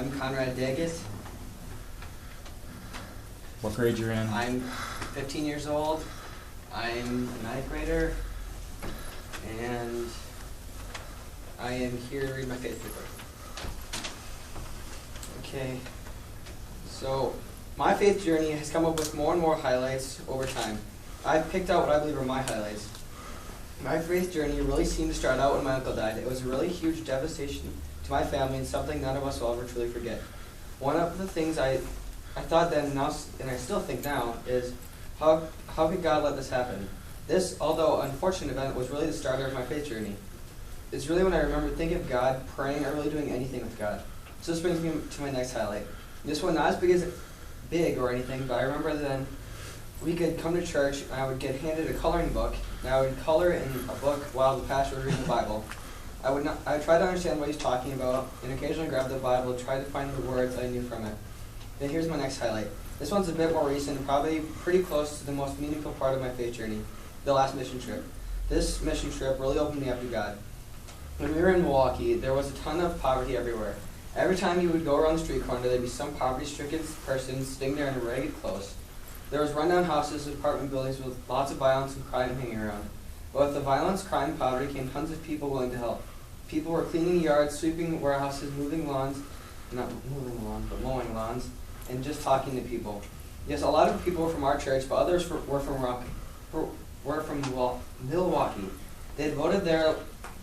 I'm Conrad Daggett. What grade you're in? I'm 15 years old. I'm a ninth grader, and I am here to read my faith paper. Okay, so my faith journey has come up with more and more highlights over time. I've picked out what I believe are my highlights. My faith journey really seemed to start out when my uncle died. It was a really huge devastation to my family and something none of us will ever truly forget. One of the things I thought then, now, and I still think now, is how could God let this happen? This, although unfortunate event, was really the starter of my faith journey. It's really when I remember thinking of God, praying, or really doing anything with God. So this brings me to my next highlight. This one, not as big or anything, but I remember then we could come to church and I would get handed a coloring book, and I would color in a book while the pastor was reading the Bible. I would try to understand what he's talking about, and occasionally grab the Bible, try to find the words I knew from it. Then here's my next highlight. This one's a bit more recent, and probably pretty close to the most meaningful part of my faith journey, the last mission trip. This mission trip really opened me up to God. When we were in Milwaukee, there was a ton of poverty everywhere. Every time you would go around the street corner, there'd be some poverty-stricken person sitting there in ragged clothes. There was rundown houses and apartment buildings with lots of violence and crime hanging around. But with the violence, crime, and poverty came tons of people willing to help. People were cleaning yards, sweeping warehouses, mowing lawns, and just talking to people. Yes, a lot of people were from our church, but others were from Milwaukee. They devoted their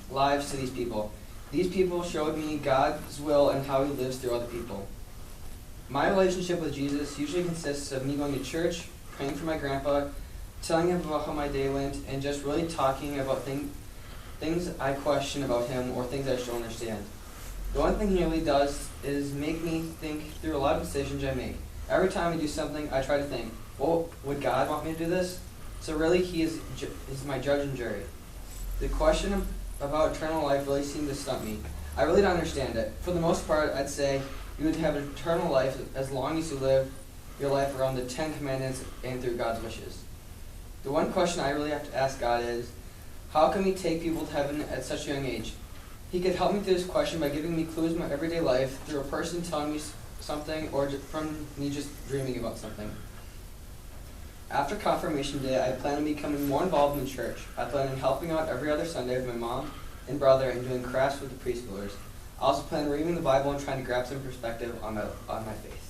lives to these people. These people showed me God's will and how He lives through other people. My relationship with Jesus usually consists of me going to church, praying for my grandpa, telling him about how my day went, and just really talking about things I question about him or things I just don't understand. The one thing He really does is make me think through a lot of decisions I make. Every time I do something, I try to think, well, would God want me to do this? So really, He is my judge and jury. The question about eternal life really seemed to stump me. I really don't understand it. For the most part, I'd say you would have eternal life as long as you live your life around the 10 Commandments and through God's wishes. The one question I really have to ask God is, how can we take people to heaven at such a young age? He could help me through this question by giving me clues in my everyday life through a person telling me something or from me just dreaming about something. After Confirmation Day, I plan on becoming more involved in the church. I plan on helping out every other Sunday with my mom and brother and doing crafts with the preschoolers. I also plan on reading the Bible and trying to grab some perspective on my faith.